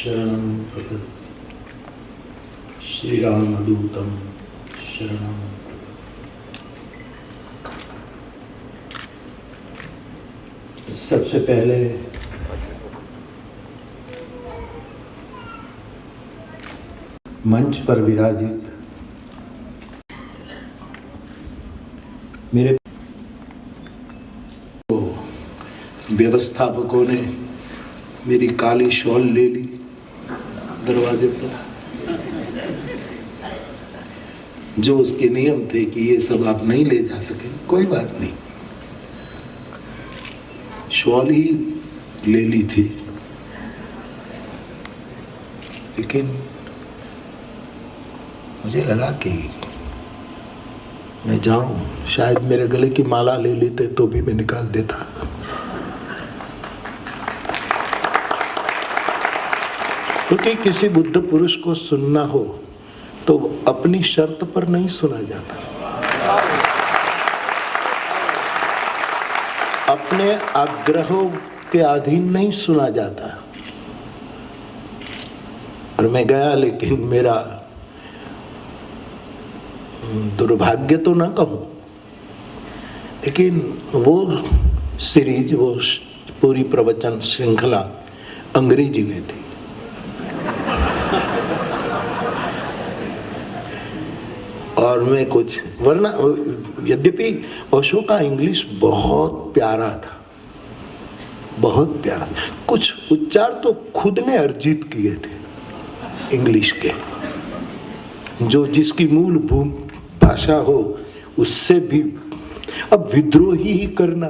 शरणं प्रपद्ये श्रीरामदूतं शरणं प्रपद्ये। सबसे पहले मंच पर विराजित मेरे व्यवस्थापकों ने मेरी काली शॉल ले ली दरवाजे पर, जो उसके नियम थे कि ये सब आप नहीं ले जा सके। कोई बात नहीं, शॉल ही ले ली थी, लेकिन मुझे लगा कि मैं जाऊं, शायद मेरे गले की माला ले लेते तो भी मैं निकाल देता। क्योंकि किसी बुद्ध पुरुष को सुनना हो तो अपनी शर्त पर नहीं सुना जाता, अपने आग्रहों के अधीन नहीं सुना जाता। और मैं गया, लेकिन मेरा दुर्भाग्य तो ना कहूं, लेकिन वो सीरीज, वो पूरी प्रवचन श्रृंखला अंग्रेजी में थी। और मैं कुछ, वरना यद्यपि ओशो का इंग्लिश बहुत प्यारा था, बहुत प्यारा। कुछ उच्चार तो खुद ने अर्जित किए थे इंग्लिश के, जो जिसकी मूल भाषा हो उससे भी अब विद्रोही ही करना।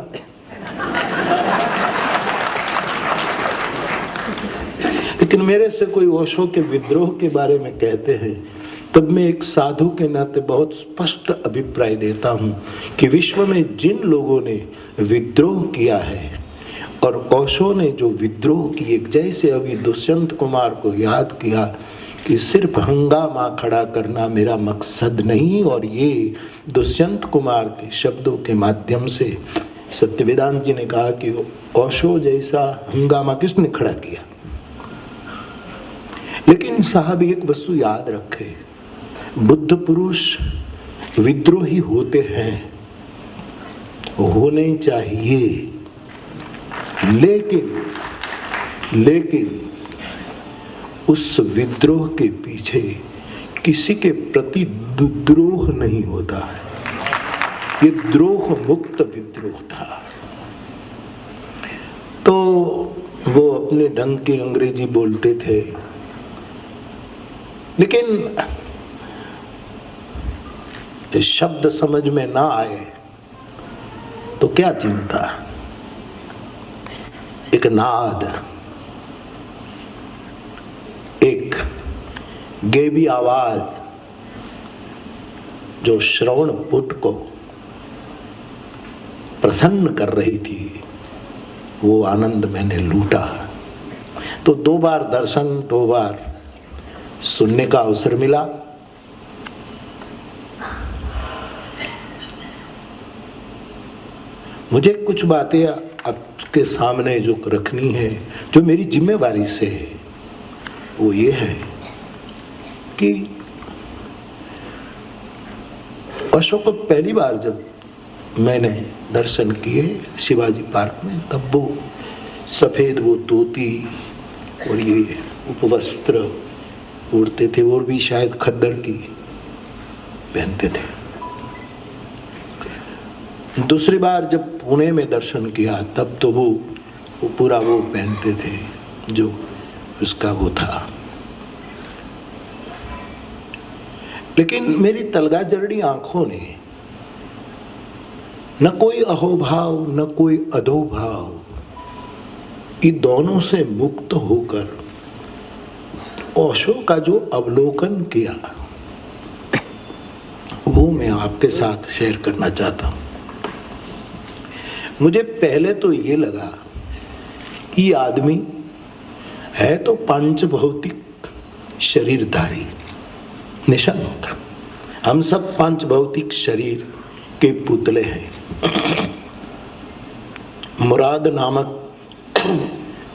लेकिन मेरे से कोई ओशो के विद्रोह के बारे में कहते हैं, तब मैं एक साधु के नाते बहुत स्पष्ट अभिप्राय देता हूं कि विश्व में जिन लोगों ने विद्रोह किया है और ओशो ने जो विद्रोह किए, जैसे अभी दुष्यंत कुमार को याद किया कि सिर्फ हंगामा खड़ा करना मेरा मकसद नहीं, और ये दुष्यंत कुमार के शब्दों के माध्यम से सत्यवेदांत जी ने कहा कि ओशो जैसा हंगामा किसने खड़ा किया। लेकिन साहब एक वस्तु याद रखे, बुद्ध पुरुष विद्रोही होते हैं, होने चाहिए, लेकिन उस विद्रोह के पीछे किसी के प्रति द्रोह नहीं होता है। ये द्रोह मुक्त विद्रोह था। तो वो अपने ढंग की अंग्रेजी बोलते थे, लेकिन शब्द समझ में ना आए तो क्या चिंता। एक नाद, एक गैबी आवाज जो श्रवण पुट को प्रसन्न कर रही थी, वो आनंद मैंने लूटा। तो 2 बार दर्शन, 2 बार सुनने का अवसर मिला। मुझे कुछ बातें आपके सामने जो रखनी है, जो मेरी जिम्मेवारी से है, वो ये है कि अशोक को पहली बार जब मैंने दर्शन किए शिवाजी पार्क में, तब वो सफेद वो धोती और ये उपवस्त्र ओढ़ते थे, और भी शायद खद्दर की पहनते थे। दूसरी बार जब पुणे में दर्शन किया, तब तो वो पूरा वो पहनते थे जो उसका वो था। लेकिन मेरी तलगा जरड़ी आंखों ने न कोई अहोभाव न कोई अधोभाव, इन दोनों से मुक्त होकर ओशो का जो अवलोकन किया, वो मैं आपके साथ शेयर करना चाहता हूं। मुझे पहले तो ये लगा कि आदमी है तो पंच भौतिक शरीरधारी, निशान होगा। हम सब पंच भौतिक शरीर के पुतले हैं। मुराद नामक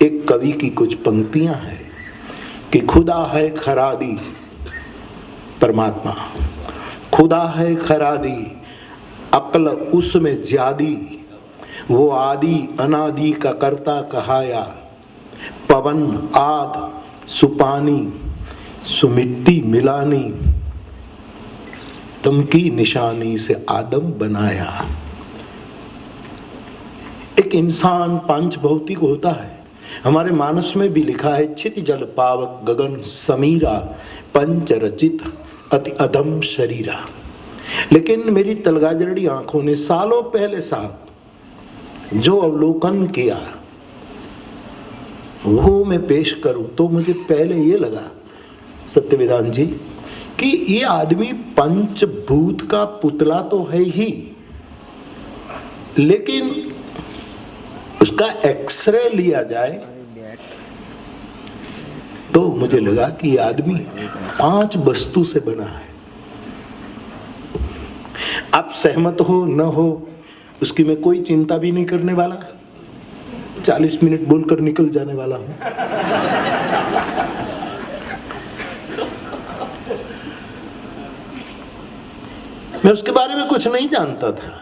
एक कवि की कुछ पंक्तियां हैं कि खुदा है खरादी परमात्मा, खुदा है खरादी अक्ल उसमें ज्यादी, वो आदि अनादि का कर्ता कहाया, पवन आग सुपानी सुमिट्टी मिलानी, तुम की निशानी से आदम बनाया। एक इंसान पांच भौतिक होता है। हमारे मानस में भी लिखा है, छित जल पावक गगन समीरा, पंच रचित अति अधम शरीरा। लेकिन मेरी तलगाजरड़ी आंखों ने सालों पहले साल जो अवलोकन किया वो मैं पेश करूं तो मुझे पहले ये लगा सत्यवेदांत जी कि ये आदमी पंचभूत का पुतला तो है ही, लेकिन उसका एक्सरे लिया जाए तो मुझे लगा कि ये आदमी पांच वस्तु से बना है। आप सहमत हो न हो उसकी मैं कोई चिंता भी नहीं करने वाला, 40 मिनट बोलकर निकल जाने वाला हूं। मैं उसके बारे में कुछ नहीं जानता था,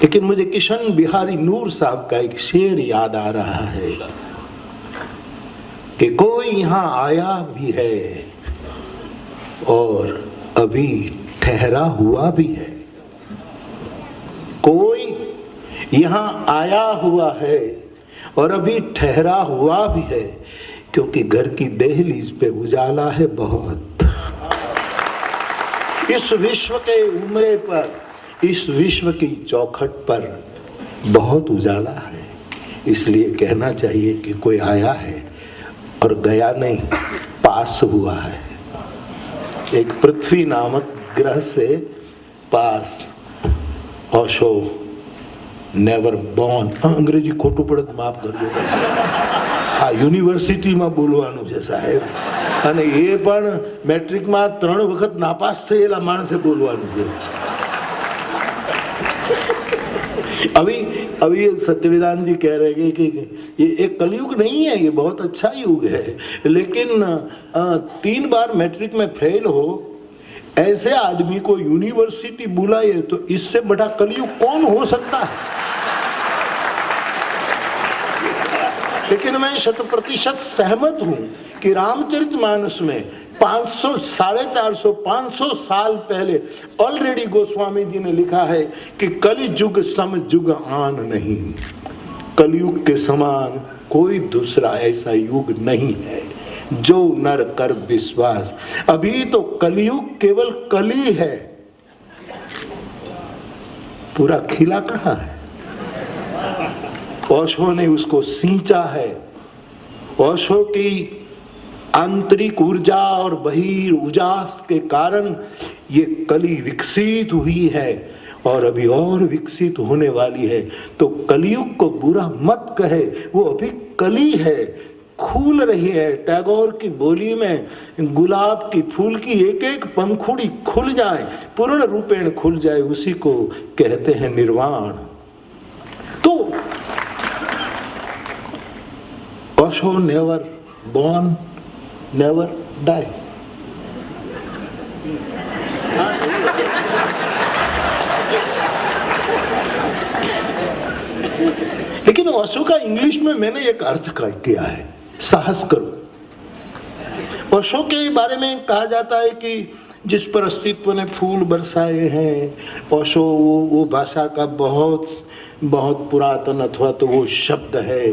लेकिन मुझे किशन बिहारी नूर साहब का एक शेर याद आ रहा है कि कोई यहां आया भी है और अभी ठहरा हुआ भी है, कोई यहां आया हुआ है और अभी ठहरा हुआ भी है, क्योंकि घर की दहलीज पे उजाला है बहुत। इस विश्व के उम्रे पर, इस विश्व की चौखट पर बहुत उजाला है, इसलिए कहना चाहिए कि कोई आया है और गया नहीं, पास हुआ है। एक पृथ्वी नामक ग्रह से पास, ओशो नेवर बोर्न। अंग्रेजी खोटू पड़त माफ कर दो। हाँ, યુનિવર્સિટીમાં બોલવાનું છે સાહેબ, અને એ પણ મેટ્રિકમાં 3 વખત નાપાસ થયેલા માણસે બોલવાનું છે। अभी सत्यवेदांत जी कह रहे हैं कि ये एक कलयुग नहीं है, ये बहुत अच्छा युग है, लेकिन 3 बार मैट्रिक में फेल हो ऐसे आदमी को यूनिवर्सिटी बुलाए तो इससे बड़ा कलयुग कौन हो सकता है। लेकिन मैं 100% सहमत हूं कि रामचरितमानस में 500, 450, 500 साल पहले ऑलरेडी गोस्वामी जी ने लिखा है कि कलयुग सम युग आन नहीं, कलयुग के समान कोई दूसरा ऐसा युग नहीं है जो नर कर विश्वास। अभी तो कलयुग केवल कली है, पूरा खिला कहां है। ओशो ने उसको सींचा है। ओशो की आंतरिक ऊर्जा और बहिर उजास के कारण ये कली विकसित हुई है और अभी और विकसित होने वाली है। तो कलयुग को बुरा मत कहे, वो अभी कली है, खुल रही है। टैगोर की बोली में गुलाब की फूल की एक एक पंखुड़ी खुल जाए, पूर्ण रूपेण खुल जाए, उसी को कहते हैं निर्वाण। तो Osho never born never die. लेकिन ओशो का इंग्लिश में मैंने एक अर्थ किया है, साहस करो। ओशो के बारे में कहा जाता है कि जिस पर अस्तित्व ने फूल बरसाए हैं, ओशो वो भाषा का बहुत पुरातन अथवा तो वो शब्द है,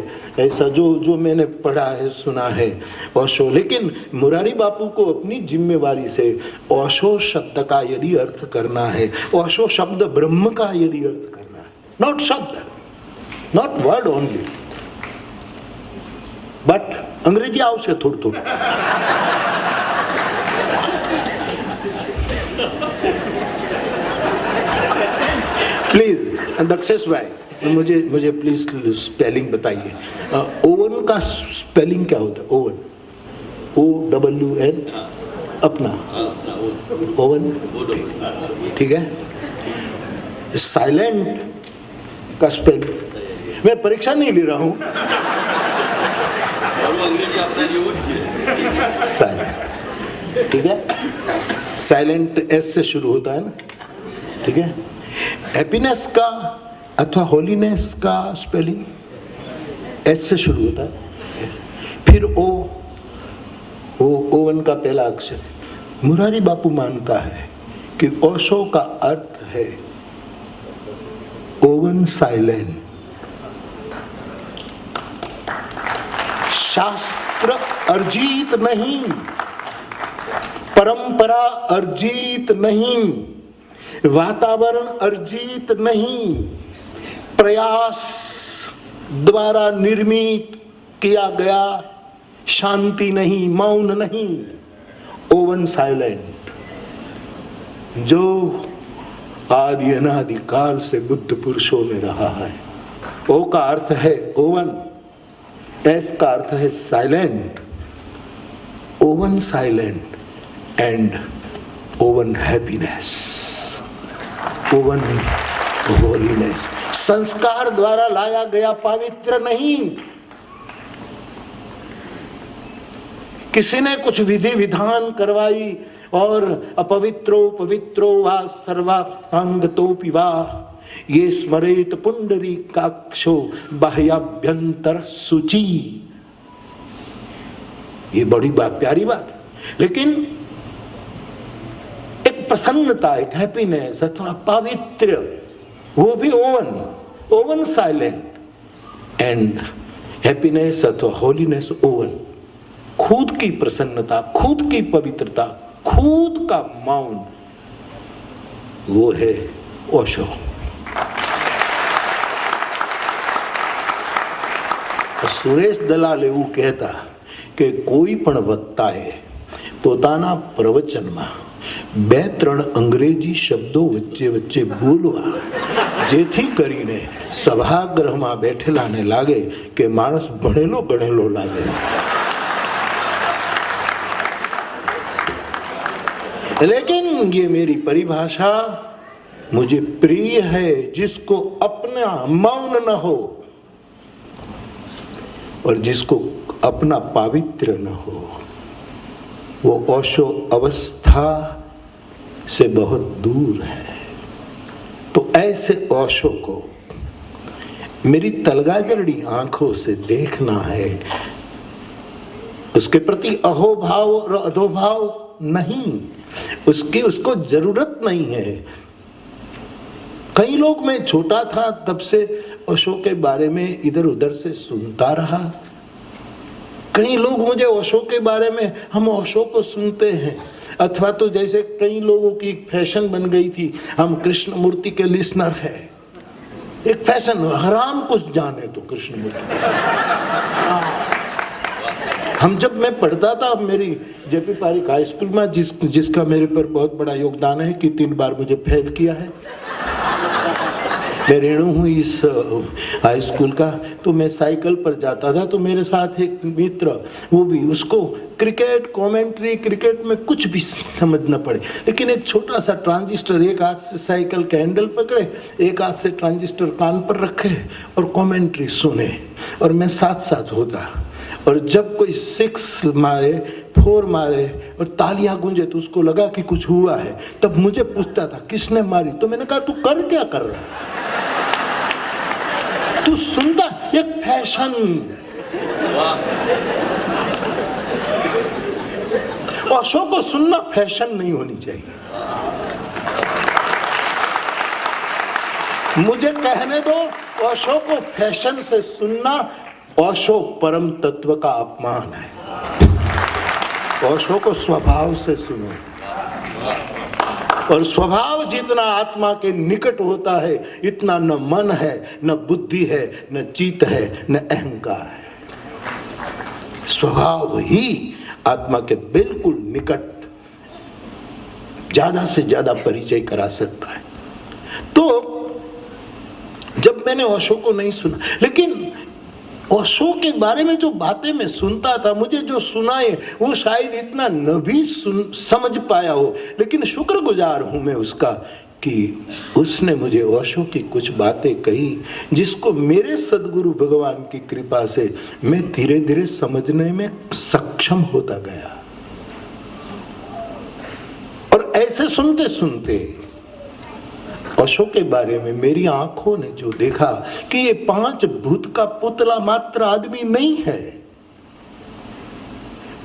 ऐसा जो मैंने पढ़ा है, सुना है ओशो। लेकिन मुरारी बापू को अपनी जिम्मेवारी से ओशो शब्द का यदि अर्थ करना है, ओशो शब्द ब्रह्म का यदि अर्थ करना है, नॉट शब्द, नॉट वर्ड ओनली, बट अंग्रेजी आवश्य थोड़ा प्लीज दक्षेश भाई मुझे प्लीज स्पेलिंग बताइए। ओवन का स्पेलिंग क्या होता है? ओवन, OWN, अपना ओवन, ठीक है। साइलेंट का स्पेलिंग मैं परीक्षा नहीं ले रहा हूं। साइलेंट, ठीक है। साइलेंट एस से शुरू होता है ना, ठीक है। हैप्पीनेस का अथवा होलीनेस का स्पेलिंग एस से शुरू होता है। फिर ओवन का पहला अक्षर। मुरारी बापू मानता है कि ओशो का अर्थ है ओवन साइलेंट। शास्त्र अर्जित नहीं, परंपरा अर्जित नहीं, वातावरण अर्जित नहीं, प्रयास द्वारा निर्मित किया गया शांति नहीं, मौन नहीं, ओवन साइलेंट, जो आदि अनादि काल से बुद्ध पुरुषों में रहा है। ओ का अर्थ है ओवन, एस का अर्थ है silent, oven silent and oven happiness, oven holiness. संस्कार द्वारा लाया गया पवित्र नहीं, किसी ने कुछ विधि विधान करवाई और अपवित्रो पवित्रो वा सर्वांगतोपि वा ये स्मरेत पुंडरीकाक्षो बाह्याभ्यंतर शुचि। ये बड़ी प्यारी बात, लेकिन एक प्रसन्नता, एक हैप्पीनेस अथवा पवित्र, वो भी ओवन साइलेंट एंड हैप्पीनेस अथवा होलीनेस ओवन। खुद की प्रसन्नता, खुद की पवित्रता, खुद का मौन, वो है ओशो। સુરેશ દલાલ એવું કહેતા કે કોઈ પણ વક્તાએ પોતાના પ્રવચનમાં 2-3 અંગ્રેજી શબ્દો વચ્ચે વચ્ચે બોલવા, જેથી કરીને સભાગૃહમાં બેઠેલાને લાગે કે માણસ ભણેલો ગણેલો લાગે। लेकिन ये मेरी परिभाषा मुझे प्रिय है, जिसको अपना मौन न हो और जिसको अपना पवित्र न हो, वो ओशो अवस्था से बहुत दूर है। तो ऐसे ओशो को मेरी तलगाजरड़ी आंखों से देखना है, उसके प्रति अहोभाव और अधोभाव नहीं, उसको जरूरत नहीं है। कई लोग, मैं छोटा था तब से ओशो के बारे में इधर उधर से सुनता रहा। कई लोग मुझे ओशो के बारे में, हम ओशो को सुनते हैं, अथवा तो जैसे कई लोगों की एक फैशन बन गई थी, हम कृष्णमूर्ति के लिसनर है। एक फैशन, हराम कुछ जाने तो कृष्णमूर्ति। हम जब मैं पढ़ता था, मेरी जेपी पारिक हाई स्कूल में, जिसका मेरे पर बहुत बड़ा योगदान है कि 3 बार मुझे फेल किया है, मैं ऋणी हूँ इस हाई स्कूल का। तो मैं साइकिल पर जाता था, तो मेरे साथ एक मित्र, वो भी, उसको क्रिकेट कमेंट्री, क्रिकेट में कुछ भी समझ न पड़े, लेकिन एक छोटा सा ट्रांजिस्टर, एक हाथ से साइकिल का हैंडल पकड़े, एक हाथ से ट्रांजिस्टर कान पर रखे और कमेंट्री सुने, और मैं साथ साथ होता। और जब कोई 6 मारे, 4 मारे और तालियां गूंजे तो उसको लगा कि कुछ हुआ है, तब मुझे पूछता था किसने मारी। तो मैंने कहा, तू कर क्या कर रहा है, तू सुनता, एक फैशन। ओशो को सुनना फैशन नहीं होनी चाहिए। मुझे कहने दो, ओशो को फैशन से सुनना, ओशो परम तत्व का अपमान है। ओशो को स्वभाव से सुनो, और स्वभाव जितना आत्मा के निकट होता है, इतना न मन है, न बुद्धि है, न चित्त है, न अहंकार है। स्वभाव ही आत्मा के बिल्कुल निकट ज्यादा से ज्यादा परिचय करा सकता है। तो जब मैंने ओशो को नहीं सुना, लेकिन ओशो के बारे में जो बातें मैं सुनता था, मुझे जो सुनाए वो शायद इतना न भी समझ पाया हो, लेकिन शुक्रगुजार हूं मैं उसका कि उसने मुझे ओशो की कुछ बातें कही जिसको मेरे सदगुरु भगवान की कृपा से मैं धीरे धीरे समझने में सक्षम होता गया। और ऐसे सुनते सुनते ओशो के बारे में मेरी आंखों ने जो देखा कि ये 5 भूत का पुतला मात्र आदमी नहीं है,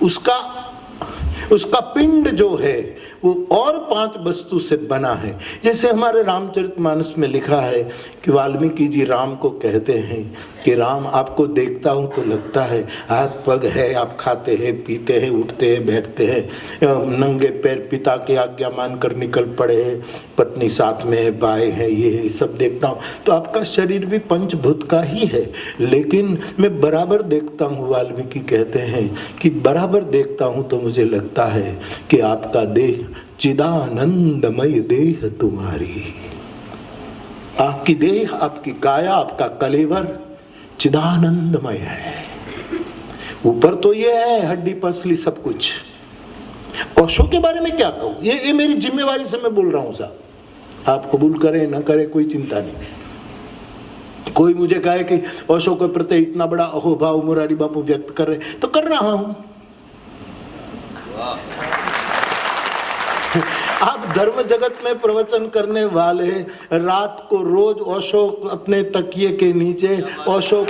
उसका पिंड जो है वो और 5 वस्तु से बना है। जैसे हमारे रामचरितमानस में लिखा है कि वाल्मीकि जी राम को कहते हैं कि राम, आपको देखता हूं तो लगता है हाथ पग है, आप खाते हैं, पीते हैं, उठते हैं, बैठते हैं, नंगे पैर पिता की आज्ञा मानकर निकल पड़े हैं, पत्नी साथ में है, बाएं है, ये सब देखता हूं तो आपका शरीर भी पंचभूत का ही है। लेकिन मैं बराबर देखता हूं, वाल्मीकि कहते हैं कि बराबर देखता हूं तो मुझे लगता है कि आपका देह चिदानंदमय देह तुम्हारी, आपकी देह, आपकी काया, आपका कलेवर चिदानंदमय है। ऊपर तो ये है हड्डी पसली सब कुछ। ओशो के बारे में क्या कहूं, ये मेरी जिम्मेवारी से मैं बोल रहा हूं साहब, आप कबूल करें ना करें कोई चिंता नहीं। कोई मुझे कहे कि ओशो के प्रति इतना बड़ा अहोभाव मुरारी बापू व्यक्त कर रहे तो कर रहा हूं। आप धर्म जगत में प्रवचन करने वाले रात को रोज ओशो अपने तकिए के नीचे ओशो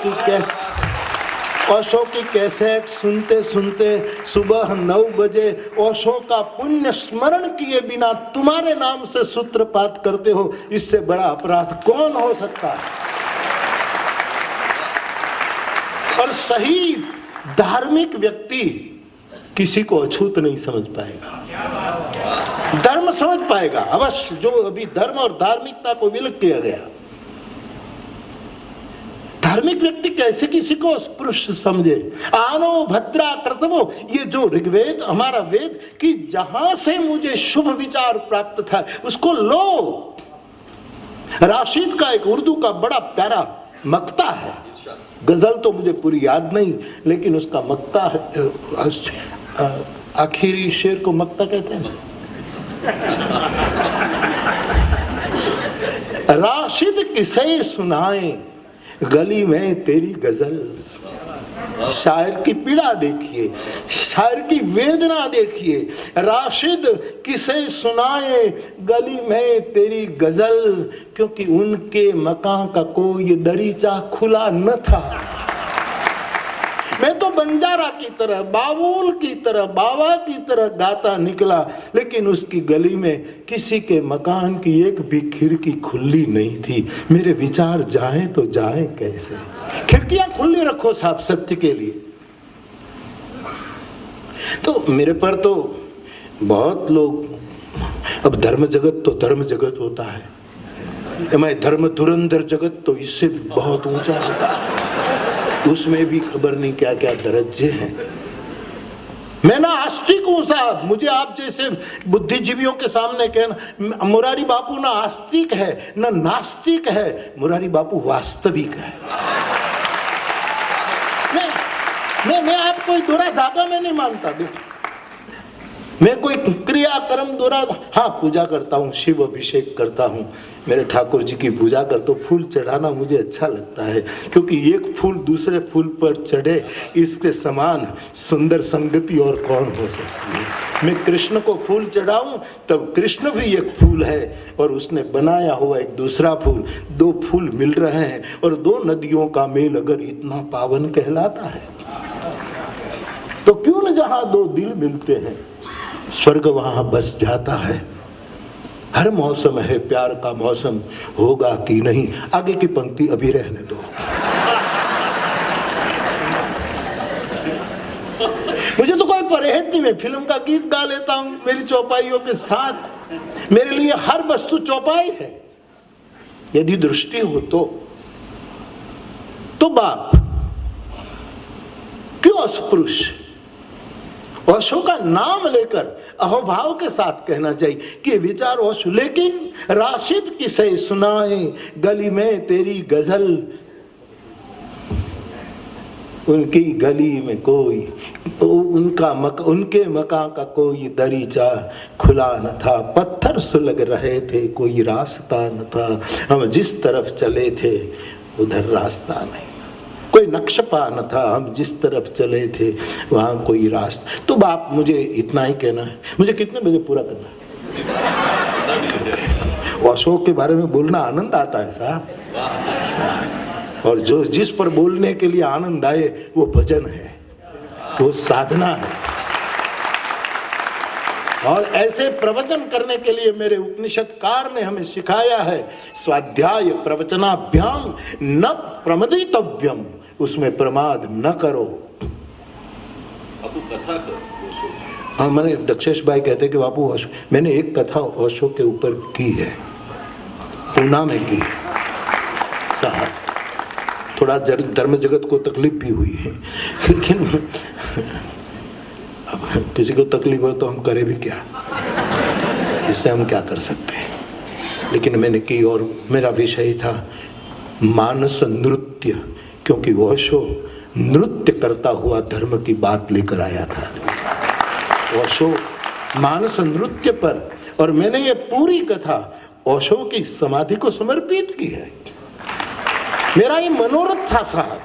की कैसेट सुनते सुनते सुबह 9 बजे ओशो का पुण्य स्मरण किए बिना तुम्हारे नाम से सूत्रपात करते हो, इससे बड़ा अपराध कौन हो सकता है। और सही धार्मिक व्यक्ति किसी को अछूत नहीं समझ पाएगा, धर्म समझ पाएगा अवश्य। जो अभी धर्म और धार्मिकता को विलग किया गया, धार्मिक व्यक्ति कैसे किसी को स्पृश्य समझे। आनो भद्रा कर्तव्यो, ये जो ऋग्वेद हमारा वेद कि जहां से मुझे शुभ विचार प्राप्त था उसको लो। राशिद का एक उर्दू का बड़ा प्यारा मक्ता है, गजल तो मुझे पूरी याद नहीं लेकिन उसका मक्ता है, आखिरी शेर को मक्ता कहते हैं। राशिद किसे सुनाए गली में तेरी गजल। शायर की पीड़ा देखिए, शायर की वेदना देखिए। राशिद किसे सुनाए गली में तेरी गजल, क्योंकि उनके मकान का कोई दरीचा खुला न था। मैं तो बंजारा की तरह, बाबुल की तरह, बाबा की तरह गाता निकला, लेकिन उसकी गली में किसी के मकान की एक भी खिड़की खुली नहीं थी। मेरे विचार जाएं तो जाएं कैसे। खिड़कियां खुली रखो साहब सत्य के लिए। तो मेरे पर तो बहुत लोग, अब धर्म जगत तो धर्म जगत होता है, मैं धर्म धुरंधर जगत तो इससे भी बहुत ऊंचा होता है, उसमें भी खबर नहीं क्या क्या दरज्जे हैं। मैं ना आस्तिक हूं साहब, मुझे आप जैसे बुद्धिजीवियों के सामने कहना मुरारी बापू ना आस्तिक है ना नास्तिक है, मुरारी बापू वास्तविक है। मैं आप कोई दोहरा धागा में नहीं मानता, मैं कोई क्रिया कर्म दोहरा, हाँ पूजा करता हूँ, शिव अभिषेक करता हूँ, मेरे ठाकुर जी की पूजा करता हूँ। फूल चढ़ाना मुझे अच्छा लगता है, क्योंकि एक फूल दूसरे फूल पर चढ़े इसके समान सुंदर संगति और कौन हो सकती है। मैं कृष्ण को फूल चढ़ाऊं तब कृष्ण भी एक फूल है और उसने बनाया हुआ एक दूसरा फूल, 2 फूल मिल रहे हैं और 2 नदियों का मेल अगर इतना पावन कहलाता है तो क्यों न जहां 2 दिल मिलते हैं स्वर्ग वहां बस जाता है। हर मौसम है प्यार का मौसम, होगा कि नहीं। आगे की पंक्ति अभी रहने दो। मुझे तो कोई परहेज नहीं, मैं फिल्म का गीत गा लेता हूं मेरी चौपाइयों के साथ। मेरे लिए हर वस्तु चौपाई है। यदि दृष्टि हो तो बाप क्यों अस्पृश्य। ओशो का नाम लेकर अहोभाव के साथ कहना चाहिए कि विचार ओशो, लेकिन राशिद किसे सुनाए गली में तेरी गजल। उनकी गली में कोई उनके मकान का कोई दरीचा खुला न था, पत्थर सुलग रहे थे, कोई रास्ता न था, हम जिस तरफ चले थे उधर रास्ता नहीं, कोई नक्शपा न था, हम जिस तरफ चले थे वहां कोई रास्ता। तो बाप मुझे इतना ही कहना है। मुझे कितने बजे पूरा करना है? अशोक के बारे में बोलना आनंद आता है साहब, और जो जिस पर बोलने के लिए आनंद आए वो भजन है, वो साधना है। और ऐसे प्रवचन करने के लिए मेरे उपनिषदकार ने हमें सिखाया है, स्वाध्याय प्रवचनाभ्याम न प्रमदितव्यम, उसमें प्रमाद न करो। कथा करो। हाँ, मैंने दक्षेश भाई कहते कि बापू मैंने एक कथा ओशो के ऊपर की है, पूना में की है साहब। थोड़ा धर्म जगत को तकलीफ भी हुई है, लेकिन अब किसी को तकलीफ हो तो हम करें भी क्या, इससे हम क्या कर सकते हैं। लेकिन मैंने की, और मेरा विषय था मानस नृत्य, क्योंकि ओशो नृत्य करता हुआ धर्म की बात लेकर आया था। ओशो मानस नृत्य पर, और मैंने ये पूरी कथा ओशो की समाधि को समर्पित की है। मेरा ये मनोरथ था साहब,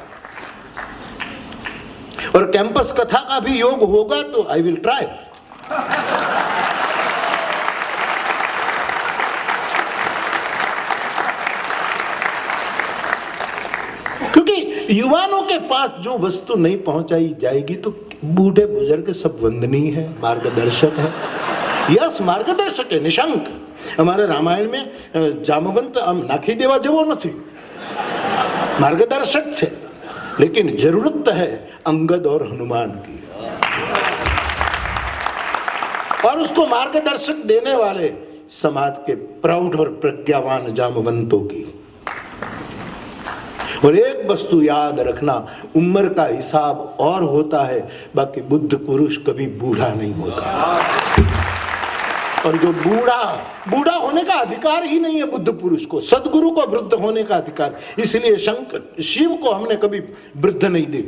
और कैंपस कथा का भी योग होगा तो आई विल ट्राई। क्योंकि युवाओं के पास जो वस्तु नहीं पहुंचाई जाएगी तो बूढ़े बुजुर्ग सब वंदनीय है, मार्गदर्शक है। यस, मार्गदर्शक है निशंक। हमारे रामायण में जामवंत आम नाखी देवा जेवो नहीं, मार्गदर्शक છે, लेकिन जरूरत है अंगद और हनुमान की, और उसको मार्गदर्शक देने वाले समाज के प्रौढ़ और प्रज्ञावान जामवंतों की। और एक वस्तु याद रखना, उम्र का हिसाब और होता है, बाकी बुद्ध पुरुष कभी बूढ़ा नहीं होता। और जो बूढ़ा होने का अधिकार ही नहीं है बुद्ध पुरुष को, सदगुरु को वृद्ध होने का अधिकार। इसलिए शंकर शिव को हमने कभी वृद्ध नहीं दी,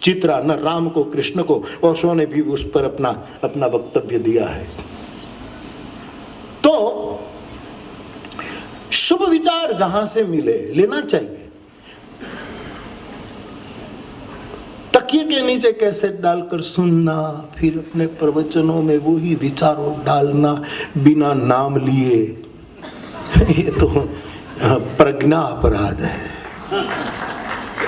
चित्रा न राम को, कृष्ण को। ओशो ने भी उस पर अपना वक्तव्य दिया है। तो शुभ विचार जहां से मिले लेना चाहिए। तकिए के नीचे कैसेट डालकर सुनना, फिर अपने प्रवचनों में वही विचारों डालना बिना नाम लिए, ये तो प्रज्ञा अपराध है।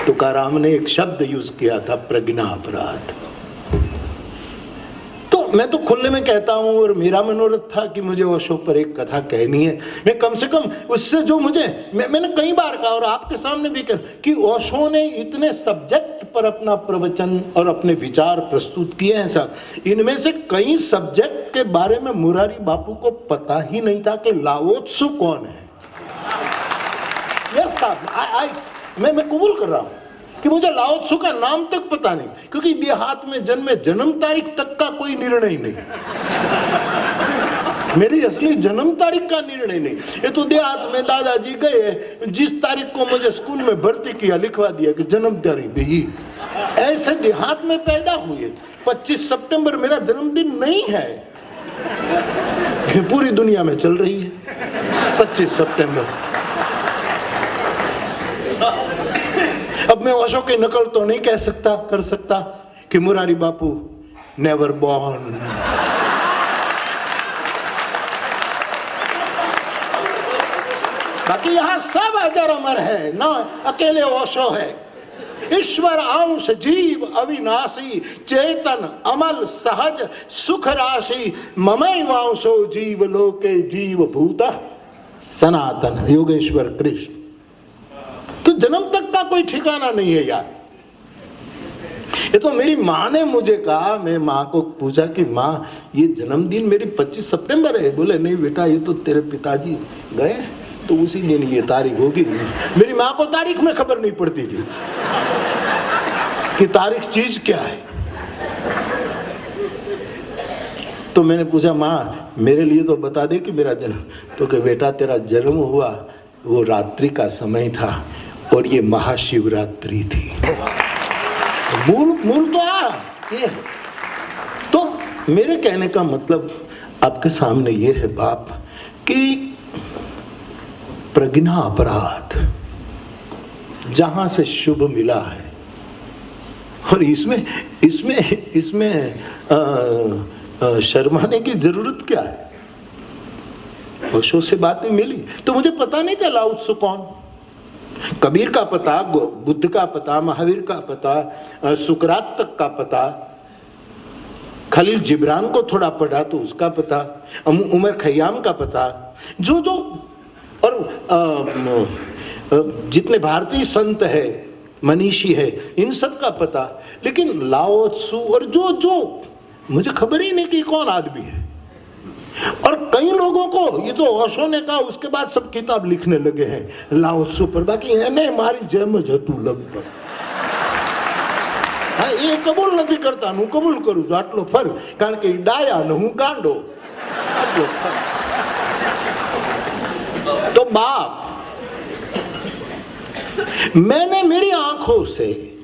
तुकाराम ने एक शब्द यूज किया था, प्रज्ञा अपराध। तो मैं तो खुले में कहता हूं, और मेरा मनोरथ था कि मुझे ओशो पर एक कथा कहनी है। मैं कम से कम उससे जो मैंने कई बार कहा और आपके सामने भी कहा कि ओशो ने इतने सब्जेक्ट पर अपना प्रवचन और अपने विचार प्रस्तुत किए हैं साहब। इनमें से कई सब्जेक्ट के बारे में मुरारी बापू को पता ही नहीं था कि लाओ त्सु कौन है। यस साहब, मैं कबूल कर रहा हूं कि मुझे लाओ त्सु का नाम तक पता नहीं, क्योंकि देहात में जन्मे, जन्म तारीख तक का कोई निर्णय नहीं, मेरी असली जन्म तारीख का निर्णय नहीं। ये तो देहात में दादाजी गए, जिस तारीख को मुझे स्कूल में भर्ती किया लिखवा दिया कि जन्म तारीख भी, ऐसे देहात में पैदा हुए। 25 सितंबर मेरा जन्मदिन नहीं है, पूरी दुनिया में चल रही है 25 सितंबर। अब मैं ओशो की नकल तो नहीं कर सकता कि मुरारी बापू नेवर बॉर्न। बाकी यहाँ सब अजर अमर है, ना अकेले ओशो है। ईश्वर अंश जीव अविनाशी, चेतन अमल सहज सुख राशि, ममैवांशो जीव लोके जीव भूत सनातन। योगेश्वर कृष्ण। तो जन्म तक का कोई ठिकाना नहीं है यार। ये तो मेरी माँ ने मुझे कहा, मैं माँ को पूछा कि माँ ये जन्मदिन मेरी 25 सितंबर है। बोले नहीं बेटा, ये तो तेरे पिताजी गए तो उसी दिन ये तारीख होगी। मेरी माँ को तारीख में खबर नहीं पड़ती थी कि तारीख चीज क्या है। तो मैंने पूछा माँ मेरे लिए तो बता दे कि मेरा जन्म, तो कि बेटा तेरा जन्म हुआ वो रात्रि का समय था और ये महाशिवरात्रि थी। मूल तो ये है। तो मेरे कहने का मतलब आपके सामने ये है बाप कि प्रज्ञा अपराध जहां से शुभ मिला है, और इसमें शर्माने की जरूरत क्या है? ओशो से बातें मिली तो मुझे पता नहीं था लाओ त्सु कौन। कबीर का पता, बुद्ध का पता, महावीर का पता, सुकरात तक का पता, खलील जिब्रान को थोड़ा पढ़ा तो उसका पता, उमर खयाम का पता, जो और जितने भारतीय संत है, मनीषी है, इन सब का पता। लेकिन लाओ त्सु और जो मुझे खबर ही नहीं कि कौन आदमी है। और कई लोगों को ये तो ओशो ने कहा, उसके बाद सब किताब लिखने लगे हैं लाओ त्सु पर। बाकी એને મારી જેમ જ હતું લગભગ। હા, એ કબૂલ નથી કરતા, હું કબૂલ કરું છું આટલો ફરક, કારણ કે ડાયા ને હું ગાંડો, આટલો ફરક। तो बाप, मैंने मेरी आंखों से,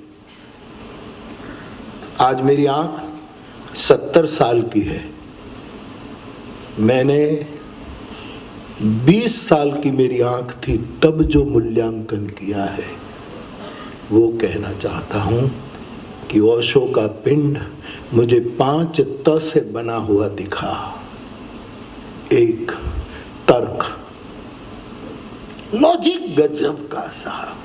आज मेरी आंख 70 साल की है, मैंने 20 साल की मेरी आंख थी तब जो मूल्यांकन किया है, वो कहना चाहता हूं कि ओशो का पिंड मुझे 5 त से बना हुआ दिखा। एक तर्क, लॉजिक गजब का साहब,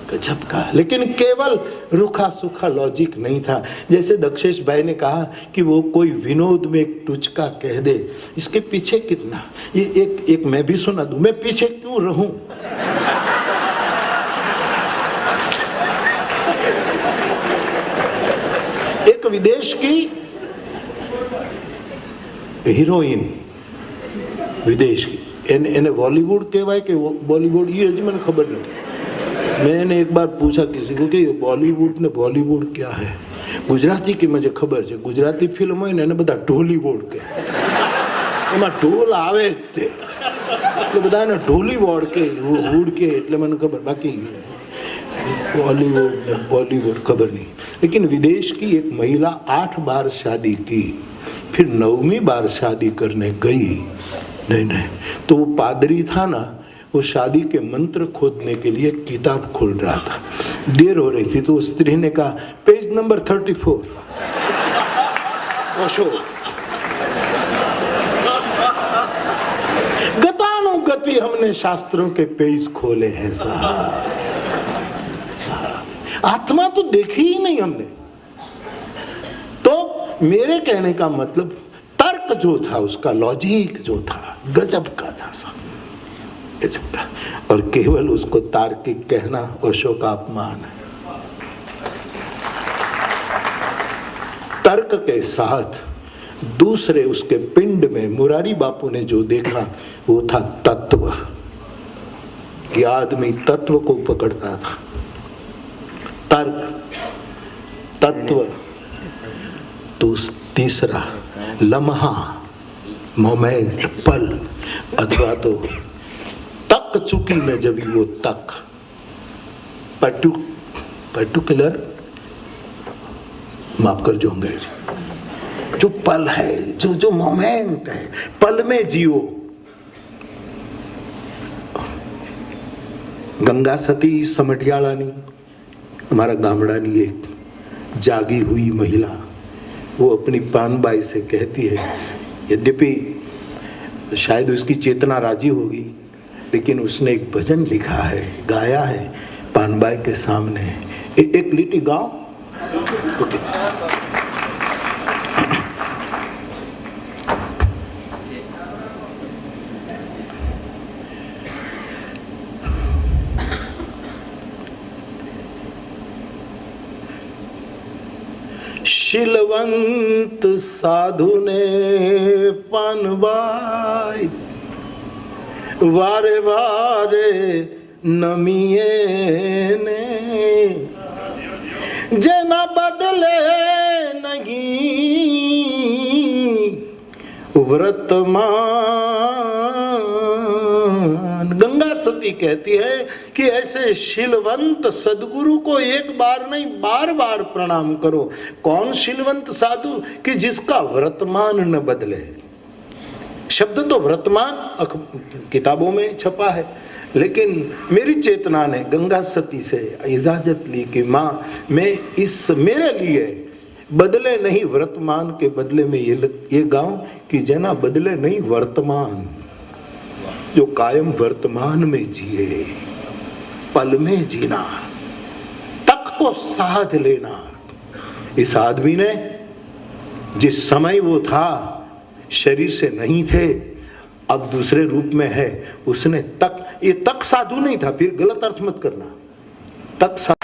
गजब का, लेकिन केवल रूखा सूखा लॉजिक नहीं था। जैसे दक्षेश भाई ने कहा कि वो कोई विनोद में एक टुचका कह दे, इसके पीछे कितना, ये एक मैं भी सुना दूं, मैं पीछे क्यों रहूं। एक विदेश की हीरोइन, विदेश की, એને बॉलीवुड कहवाय कि बॉलीवुड, ये हजी मैंने खबर नहीं। मैंने एक बार पूछा किसी को कि बॉलीवुड ने बॉलीवुड क्या है। गुजराती की मुझे खबर है, गुजराती फिल्म હોય ને એને બધા ઢોલીવુડ કહે, એમાં ઢોલ આવે જ તે, એટલે બધાને ઢોલીવુડ કે હુડ કે, એટલે મને ખબર, બાકી बॉलीवुड खबर नहीं। लेकिन विदेश की एक महिला 8 बार शादी की, फिर 9वीं बार शादी करने गई, नहीं तो वो पादरी था ना, वो शादी के मंत्र खोदने के लिए किताब खोल रहा था, देर हो रही थी, तो उस स्त्री ने कहा पेज नंबर 34 ओशो। गतानुगति हमने शास्त्रों के पेज खोले हैं साहब, आत्मा तो देखी ही नहीं हमने। तो मेरे कहने का मतलब तर्क जो था, उसका लॉजिक जो था, गजब का था साहब, गजब का। और केवल उसको तार्किक कहना ओशो का अपमान है। तर्क के साथ दूसरे उसके पिंड में मुरारी बापू ने जो देखा वो था तत्व, कि आदमी तत्व को पकड़ता था। तर्क, तत्व, तो तीसरा लम्हा, मोमेंट, पल, अथवा तो तक चुकी में जब वो तक, पर्टिकुलर, माफ कर जो अंग्रेजी, जो पल है, जो मोमेंट है, पल में जियो। गंगा सती समटियाळानी, हमारा गामडानी एक जागी हुई महिला, वो अपनी पानबाई से कहती है, यद्यपि शायद उसकी चेतना राजी होगी, लेकिन उसने एक भजन लिखा है, गाया है पानबाई के सामने। एक लिटी गाओ। शीलवंत साधु ने पानबाई वारे वारे नमिए ने, जना बदले नहीं वर्तमान। गंगा सती कहती है कि ऐसे शीलवंत सदगुरु को एक बार नहीं बार बार प्रणाम करो। कौन शीलवंत साधु? कि जिसका वर्तमान न बदले। शब्द तो वर्तमान किताबों में छपा है, लेकिन मेरी चेतना ने गंगा सती से इजाजत ली कि माँ मैं इस मेरे लिए बदले नहीं वर्तमान के बदले में ये गाऊं कि जना बदले नहीं वर्तमान, जो कायम वर्तमान में जिए, पल में जीना, तक को साध लेना। इस आदमी ने जिस समय वो था शरीर से नहीं थे, अब दूसरे रूप में है, उसने तक, ये तक साधु नहीं था, फिर गलत अर्थ मत करना, तक साधु।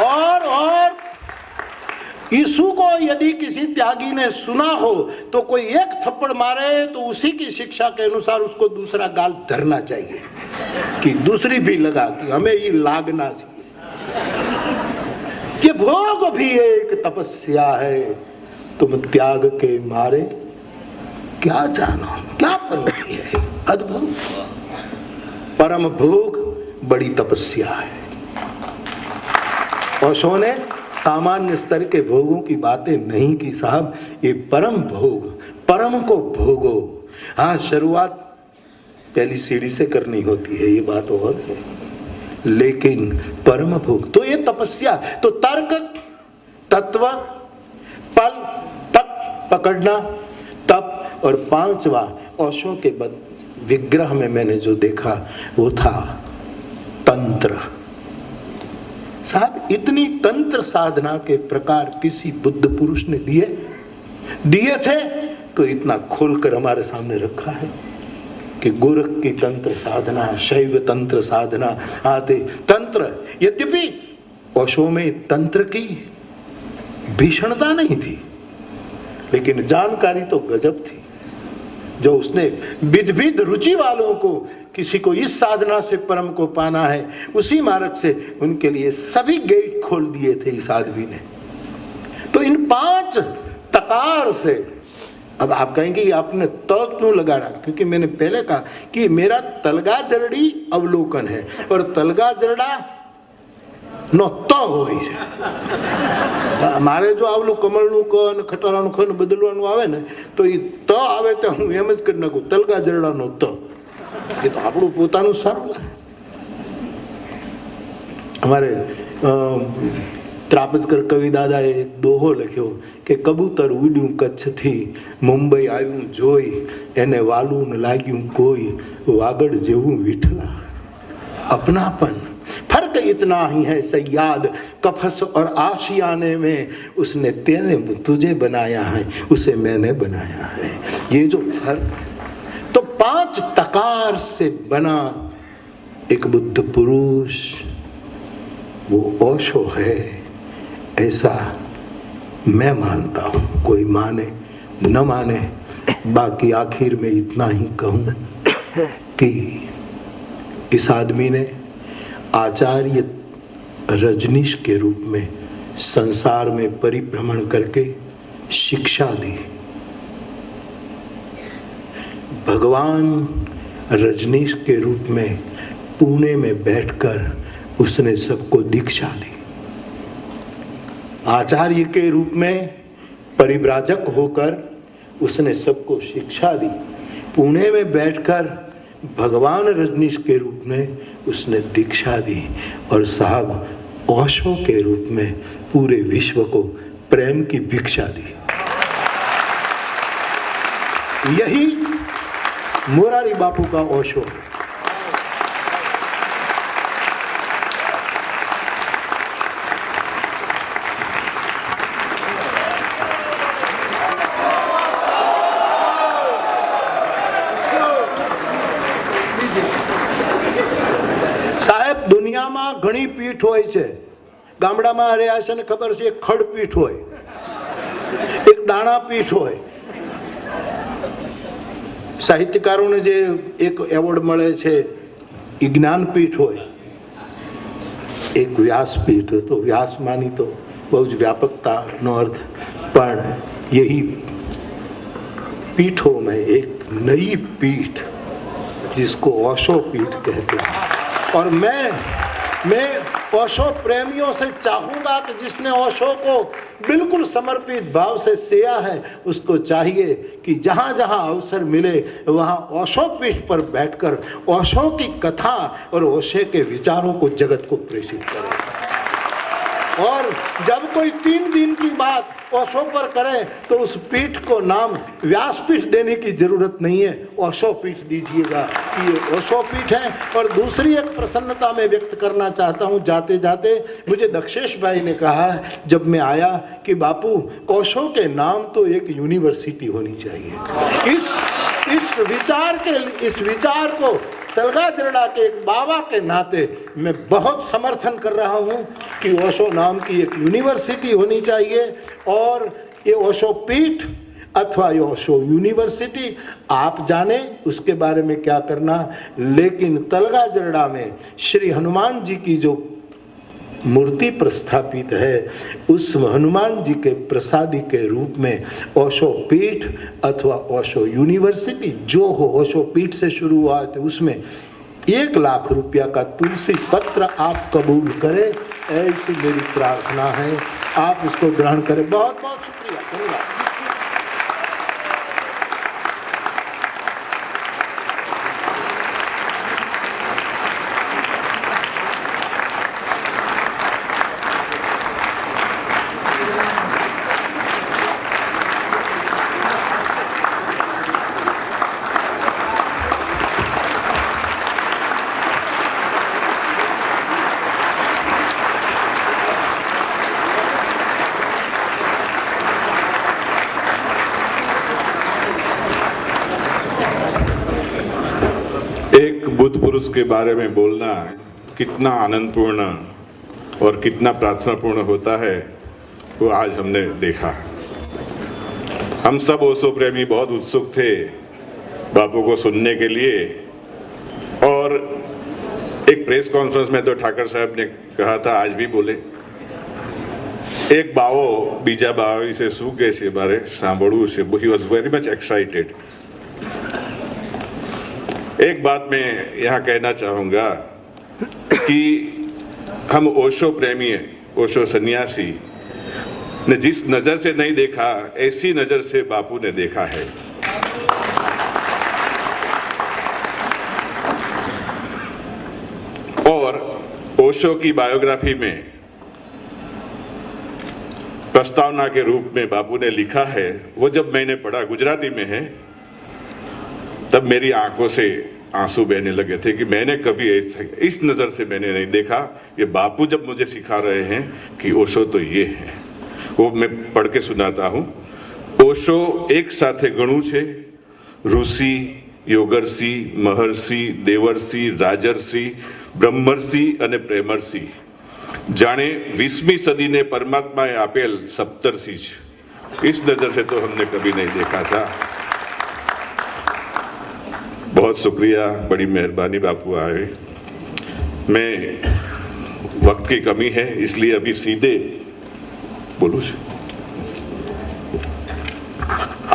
और यीशु को यदि किसी त्यागी ने सुना हो तो कोई एक थप्पड़ मारे तो उसी की शिक्षा के अनुसार उसको दूसरा गाल धरना चाहिए, कि दूसरी भी लगा कि हमें ये लागना चाहिए कि भोग भी एक तपस्या है, तुम त्याग के मारे क्या जानो, क्या पंक्ति है, अद्भुत। परम भोग बड़ी तपस्या है। ओशो ने सामान्य स्तर के भोगों की बातें नहीं की साहब, ये परम भोग, परम को भोगो। हाँ, शुरुआत पहली सीढ़ी से करनी होती है, ये बात और है, लेकिन परम भोग तो ये तपस्या। तो तर्क, तत्व, पल, तक पकड़ना, तप, और पांचवा ओशो के विग्रह में मैंने जो देखा वो था तंत्र। साहब इतनी तंत्र साधना के प्रकार किसी बुद्ध पुरुष ने दिए थे तो इतना खोलकर हमारे सामने रखा है कि गोरख की तंत्र साधना, शैव तंत्र साधना आदि तंत्र। यद्यपि ओशो में तंत्र की भीषणता नहीं थी, लेकिन जानकारी तो गजब थी। जो उसने विध विध रुचि वालों को, किसी को इस साधना से परम को पाना है, उसी मार्ग से उनके लिए सभी गेट खोल दिए थे इस आदमी ने। तो इन 5 तकार से, अब आप कहेंगे कि आपने तो क्यों लगाड़ा, क्योंकि मैंने पहले कहा कि मेरा तलगा जरड़ी अवलोकन है, और तलगा जरड़ा नो तो હોય છે। મારે જો આવલું કમળનું ક અને ખટારાનું ખ બદલવાનું આવે ને તો એ ત આવે તો હું એમ જ કરી નાખું તલગા જરડાનો ત, એ તો આપણું પોતાનું સારું લાગે। અમારે ત્રાપજકર કવિ દાદાએ એક દોહો લખ્યો કે કબૂતર ઉડ્યું કચ્છથી મુંબઈ આવ્યું જોઈ, એને વાલું ન લાગ્યું કોઈ, વાગડ જેવું વિઠલા। अपनापन, फर्क इतना ही है सयाद, कफस और आशियाने में उसने तेरे तुझे बनाया है, उसे मैंने बनाया है। ये जो फर्क, तो 5 तकार से बना एक बुद्ध पुरुष वो ओशो है, ऐसा मैं मानता हूँ। कोई माने न माने, बाकी आखिर में इतना ही कहूँ कि इस आदमी ने आचार्य रजनीश के रूप में संसार में परिभ्रमण करके शिक्षा दी। भगवान रजनीश के रूप में पुणे में बैठकर उसने सबको दीक्षा दी। आचार्य के रूप में परिव्राजक होकर उसने सबको शिक्षा दी। पुणे में बैठकर भगवान रजनीश के रूप में उसने दीक्षा दी, और साहब ओशो के रूप में पूरे विश्व को प्रेम की भिक्षा दी। यही मोरारी बापू का ओशो। સાહેબ દુનિયામાં ઘણી પીઠ હોય છે, ગામડામાં રહ્યા છે ને ખબર છે, એક ખડપીઠ હોય, એક દાણાપીઠ હોય। સાહિત્યકારોને જે એક એવોર્ડ મળે છે એ જ્ઞાનપીઠ હોય, એક વ્યાસપીઠ। તો વ્યાસ માની તો બહુ જ વ્યાપકતાનો અર્થ, પણ यही पीठों में एक नई पीठ जिसको ओशो पीठ कहते हैं। और मैं ओशो प्रेमियों से चाहूंगा कि जिसने ओशो को बिल्कुल समर्पित भाव से सेया है, उसको चाहिए कि जहां जहां अवसर मिले वहां ओशो पीठ पर बैठकर ओशो की कथा और ओशो के विचारों को जगत को प्रेषित करे। और जब कोई 3 दिन की बात ओशो पर करे तो उस पीठ को नाम व्यासपीठ देने की जरूरत नहीं है, ओशो पीठ दीजिएगा कि ये ओशो पीठ है। और दूसरी एक प्रसन्नता मैं व्यक्त करना चाहता हूँ जाते जाते, मुझे दक्षेश भाई ने कहा जब मैं आया कि बापू ओशो के नाम तो एक यूनिवर्सिटी होनी चाहिए। इस विचार को तलगाजरड़ा के एक बाबा के नाते मैं बहुत समर्थन कर रहा हूँ कि ओशो नाम की एक यूनिवर्सिटी होनी चाहिए। और ये ओशो पीठ अथवा ये ओशो यूनिवर्सिटी आप जाने उसके बारे में क्या करना, लेकिन तलगाजरड़ा में श्री हनुमान जी की जो मूर्ति प्रस्थापित है, उस हनुमान जी के प्रसादी के रूप में ओशो पीठ अथवा ओशो यूनिवर्सिटी जो हो, ओशो पीठ से शुरू हुआ तो उसमें 1 लाख रुपया का तुलसी पत्र आप कबूल करें, ऐसी मेरी प्रार्थना है। आप उसको ग्रहण करें। बहुत बहुत शुक्रिया, धन्यवाद। बुद्ध पुरुष के बारे में बोलना कितना आनंदपूर्ण और कितना प्रार्थनापूर्ण होता है वो आज हमने देखा। हम सब ओशो प्रेमी बहुत उत्सुक थे बापू को सुनने के लिए। और एक प्रेस कॉन्फ्रेंस में तो ठाकर साहब ने कहा था, आज भी बोले, एक बावो बीजा बाव विશે શું કહે છે મારે સાંભળવું છે। He was very much excited. एक बात मैं यहाँ कहना चाहूँगा कि हम ओशो प्रेमी, ओशो सन्यासी ने जिस नज़र से नहीं देखा, ऐसी नज़र से बापू ने देखा है। और ओशो की बायोग्राफी में प्रस्तावना के रूप में बापू ने लिखा है, वो जब मैंने पढ़ा, गुजराती में है, तब मेरी आंखों से आंसू बहने लगे थे कि मैंने कभी इस नज़र से मैंने नहीं देखा। ये बापू जब मुझे सिखा रहे हैं कि ओशो तो ये है, वो मैं पढ़ के सुनाता हूँ। ओशो एक साथे घणું છે, ઋષિ, યોગર્ષિ, મહર્ષિ, દેવર્ષિ, રાજર્ષિ, બ્રહ્મર્ષિ અને પ્રેમર્ષિ, જાણે 20મી સદીને પરમાત્માએ આપેલ સપ્તર્ષિ છે। इस नज़र से तो हमने कभी नहीं देखा था। बहुत शुक्रिया, बड़ी मेहरबानी बापू आए। मैं वक्त की कमी है इसलिए अभी सीधे बोलूँ।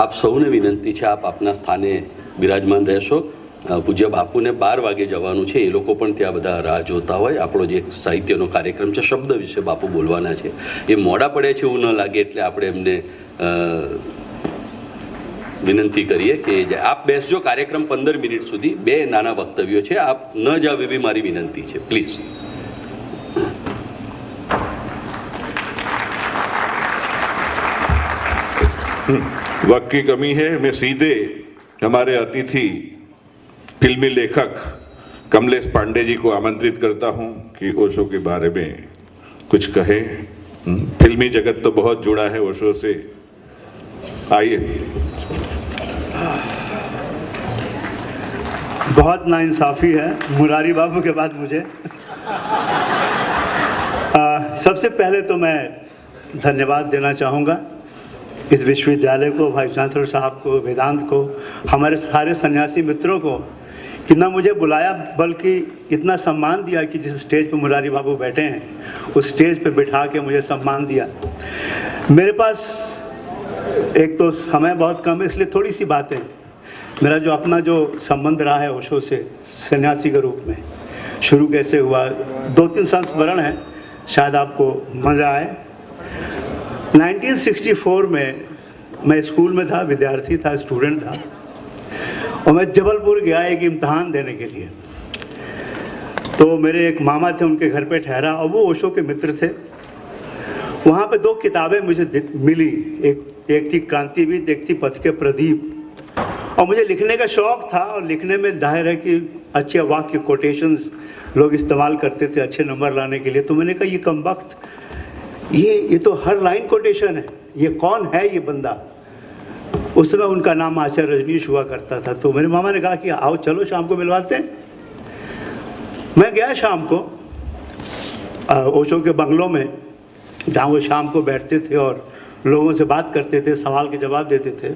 आप સૌને વિનંતી છે, આપ આપના સ્થાને બિરાજમાન રહેશો। પૂજ્ય બાપુને 12 વાગે જવાનું છે, એ લોકો પણ ત્યાં બધા રાહ જોતા હોય। આપણો જે સાહિત્યનો કાર્યક્રમ છે, શબ્દ વિશે બાપુ બોલવાના છે, એ મોડા પડે છે એવું ન લાગે, એટલે આપણે એમને વિનંતી કરીએ કે આપ બેસજો। કાર્યક્રમ 15 મિનિટ સુધી 2 નાના વક્તવ્યો છે, આપ ન જાવ એવી મારી વિનંતી છે, પ્લીઝ। वक्त की कमी है, मैं सीधे हमारे अतिथि फिल्मी लेखक कमलेश पांडे जी को आमंत्रित करता हूं कि ओशो के बारे में कुछ कहें। फिल्मी जगत तो बहुत जुड़ा है ओशो से। आइए। बहुत नाइंसाफ़ी है मुरारी बाबू के बाद मुझे। सबसे पहले तो मैं धन्यवाद देना चाहूँगा इस विश्वविद्यालय को, भाई चांसलर साहब को, वेदांत को, हमारे सारे सन्यासी मित्रों को कि ना मुझे बुलाया बल्कि इतना सम्मान दिया कि जिस स्टेज पर मुरारी बाबू बैठे हैं उस स्टेज पर बिठा के मुझे सम्मान दिया। मेरे पास एक तो समय बहुत कम है इसलिए थोड़ी सी बातें। मेरा जो अपना जो संबंध रहा है ओशो से सन्यासी के रूप में, शुरू कैसे हुआ, 2-3 संस्मरण है, शायद आपको मज़ा आए। 1964 में मैं स्कूल में था, विद्यार्थी था, स्टूडेंट था, और मैं जबलपुर गया एक इम्तहान देने के लिए। तो मेरे एक मामा थे, उनके घर पे ठहरा, और वो ओशो के मित्र थे। वहाँ पे 2 किताबें मुझे मिली, एक थी क्रांतिवीर, एक थी पथ के प्रदीप। और मुझे लिखने का शौक़ था, और लिखने में जाहिर है कि अच्छे वाक्य, कोटेशंस लोग इस्तेमाल करते थे अच्छे नंबर लाने के लिए। तो मैंने कहा ये कमबख्त, ये तो हर लाइन कोटेशन है, ये कौन है ये बंदा। उस समय उनका नाम आचार्य रजनीश हुआ करता था। तो मेरे मामा ने कहा कि आओ चलो शाम को मिलवाते हैं। मैं गया शाम को ओशो के बंगलों में, जहाँ वो शाम को बैठते थे और लोगों से बात करते थे, सवाल के जवाब देते थे।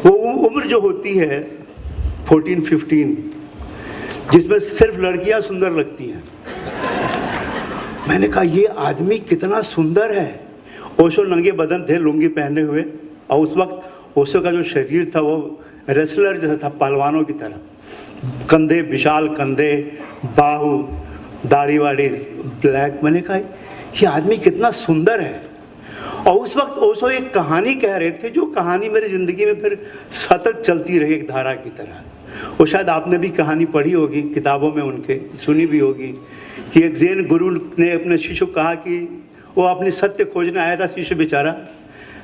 वो उम्र जो होती है 14-15, जिसमें सिर्फ लड़कियां सुंदर लगती हैं। मैंने कहा ये आदमी कितना सुंदर है। ओशो नंगे बदन थे, लुंगी पहने हुए, और उस वक्त ओशो का जो शरीर था वो रेसलर जैसा था, पहलवानों की तरह, कंधे विशाल कंधे, बाहु, दाढ़ी वाड़ी ब्लैक। मैंने कहा ये आदमी कितना सुंदर है। और उस वक्त ओशो एक कहानी कह रहे थे, जो कहानी मेरी ज़िंदगी में फिर सतत चलती रही एक धारा की तरह। वो शायद आपने भी कहानी पढ़ी होगी, किताबों में उनके सुनी भी होगी, कि एक जैन गुरु ने अपने शिष्य को कहा कि वो अपनी सत्य खोजने आया था, शिष्य बेचारा,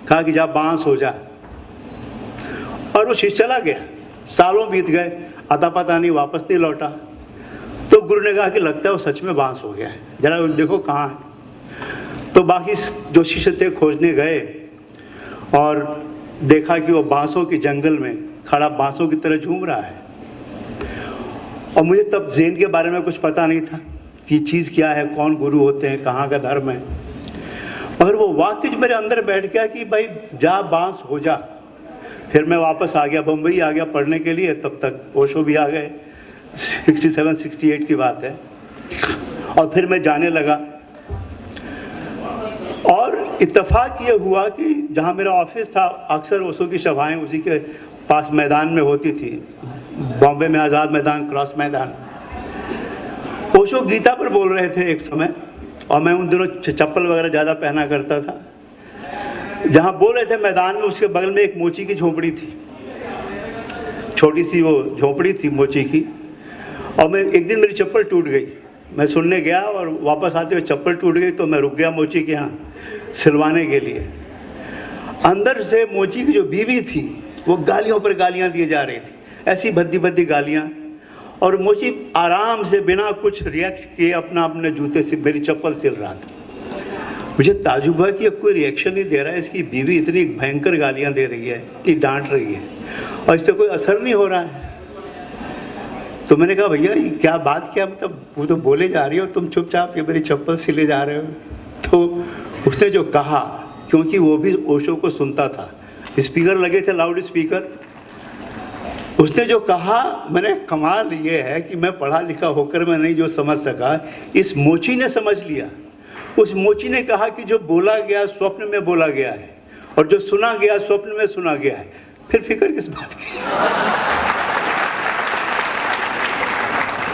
कहा कि जा बांस हो जा, और वो शिष्य चला गया। सालों बीत गए, अता पता नहीं, वापस नहीं लौटा। तो गुरु ने कहा कि लगता है वो सच में बांस हो गया है, जरा देखो कहाँ है। तो बाकी जो शिष्य थे खोजने गए और देखा कि वो बांसों के जंगल में खड़ा बांसों की तरह झूम रहा है। और मुझे तब जैन के बारे में कुछ पता नहीं था कि चीज़ क्या है, कौन गुरु होते हैं, कहाँ का धर्म है, मगर वो वाक्य जो मेरे अंदर बैठ गया कि भाई जा बांस हो जा। फिर मैं वापस आ गया, बम्बई आ गया पढ़ने के लिए। तब तक ओशो भी आ गए, 67-68 की बात है। और फिर मैं जाने लगा, और इत्तेफाक ये हुआ कि जहाँ मेरा ऑफिस था, अक्सर ओशो की सभाएं उसी के पास मैदान में होती थी, बॉम्बे में आज़ाद मैदान, क्रॉस मैदान। ओशो गीता पर बोल रहे थे एक समय, और मैं उन दिनों चप्पल वगैरह ज़्यादा पहना करता था। जहाँ बोल रहे थे मैदान में, उसके बगल में एक मोची की झोपड़ी थी, छोटी सी वो झोपड़ी थी मोची की। और मैं एक दिन मेरी चप्पल टूट गई, मैं सुनने गया और वापस आते हुए चप्पल टूट गई। तो मैं रुक गया मोची के यहाँ सिलवाने के लिए। अंदर से मोची की जो बीवी थी वो गालियों पर गालियाँ दिए जा रही थी, ऐसी भद्दी भद्दी गालियाँ। और मोची आराम से बिना कुछ रिएक्ट किए अपने जूते से मेरी चप्पल सिल रहा था। मुझे ताजुब हुआ कि अब कोई रिएक्शन नहीं दे रहा है, इसकी बीवी इतनी भयंकर गालियाँ दे रही है, इतनी डांट रही है, और इस पर कोई असर नहीं हो रहा है। तो मैंने कहा भैया ये क्या बात, क्या मतलब, वो तो बोले जा रही हो, तुम चुपचाप ये मेरी चप्पल सिले जा रहे हो। तो उसने जो कहा, क्योंकि वो भी ओशो को सुनता था, स्पीकर लगे थे, लाउड स्पीकर, उसने जो कहा, मैंने कमाल ये है कि मैं पढ़ा लिखा होकर मैं नहीं जो समझ सका, इस मोची ने समझ लिया। उस मोची ने कहा कि जो बोला गया स्वप्न में बोला गया है, और जो सुना गया स्वप्न में सुना गया है, फिर फिक्र किस बात की।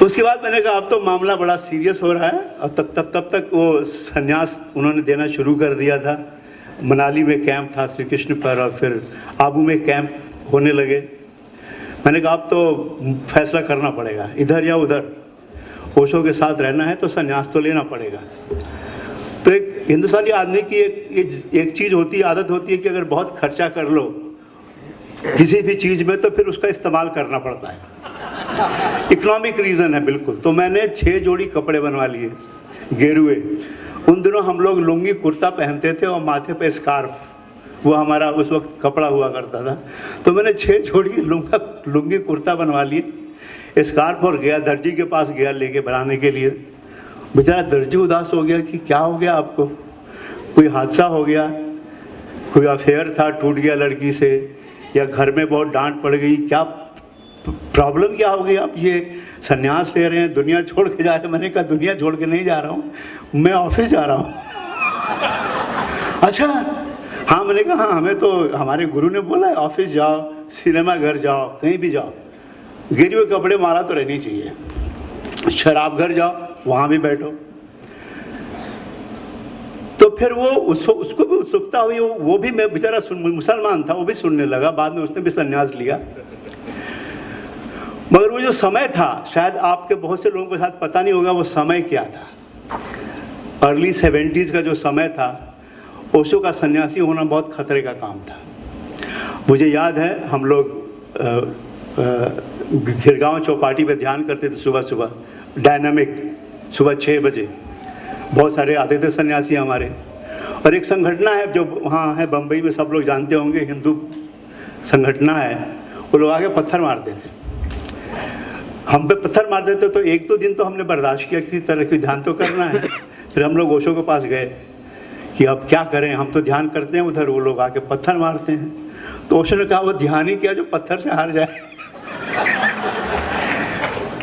उसके बाद मैंने कहा अब तो मामला बड़ा सीरियस हो रहा है। और तब तक वो संन्यास उन्होंने देना शुरू कर दिया था। मनाली में कैंप था श्री कृष्ण पर, और फिर आबू में कैंप होने लगे। मैंने कहा अब तो फैसला करना पड़ेगा, इधर या उधर, ओशो के साथ रहना है तो संन्यास तो लेना पड़ेगा। तो एक हिंदुस्तानी आदमी की एक चीज़ होती है, आदत होती है कि अगर बहुत खर्चा कर लो किसी भी चीज़ में तो फिर उसका इस्तेमाल करना पड़ता है। इकोनॉमिक रीज़न है बिल्कुल। तो मैंने 6 जोड़ी कपड़े बनवा लिए गेरुए। उन दिनों हम लोग लुंगी कुर्ता पहनते थे और माथे पे स्कार्फ, वो हमारा उस वक्त कपड़ा हुआ करता था। तो मैंने 6 जोड़ी लुंगी कुर्ता बनवा लिए, स्कार्फ, और गया दर्जी के पास गया लेके बनाने के लिए। बेचारा दर्जी उदास हो गया कि क्या हो गया आपको, कोई हादसा हो गया, कोई अफेयर था, टूट गया लड़की से, या घर में बहुत डांट पड़ गई, क्या प्रॉब्लम क्या हो गई, आप ये संन्यास ले रहे हैं, दुनिया छोड़ के जा रहे हैं। मैंने कहा दुनिया छोड़ के नहीं जा रहा हूँ, मैं ऑफिस जा रहा हूँ। अच्छा हाँ, मैंने कहा हाँ, हमें तो हमारे गुरु ने बोला है ऑफिस जाओ, सिनेमा घर जाओ, कहीं भी जाओ, गिरे हुए कपड़े मारा तो रहनी चाहिए। शराब घर जाओ, वहाँ भी बैठो। तो फिर वो उसको भी उत्सुकता हुई, वो भी, मैं बेचारा मुसलमान था, वो भी सुनने लगा। बाद में उसने भी संन्यास लिया। मगर वो जो समय था, शायद आपके बहुत से लोगों के साथ पता नहीं होगा वो समय क्या था। अर्ली 70s का जो समय था, ओशो का सन्यासी होना बहुत खतरे का काम था। मुझे याद है हम लोग खिरगांव चौपाटी पे ध्यान करते थे सुबह सुबह, डायनामिक, सुबह 6 बजे। बहुत सारे आते थे सन्यासी हमारे। और एक संगठना है जो वहाँ है बम्बई में, सब लोग जानते होंगे, हिंदू संगठना है। वो लोग आके पत्थर मारते थे, हम पे पत्थर मार देते। तो 1-2 दिन तो हमने बर्दाश्त किया, किसी तरह की ध्यान तो करना है। फिर हम लोग ओशो के पास गए कि अब क्या करें, हम तो ध्यान करते हैं, उधर वो लोग आके पत्थर मारते हैं। तो ओशो ने कहा वो ध्यान ही किया जो पत्थर से हार जाए।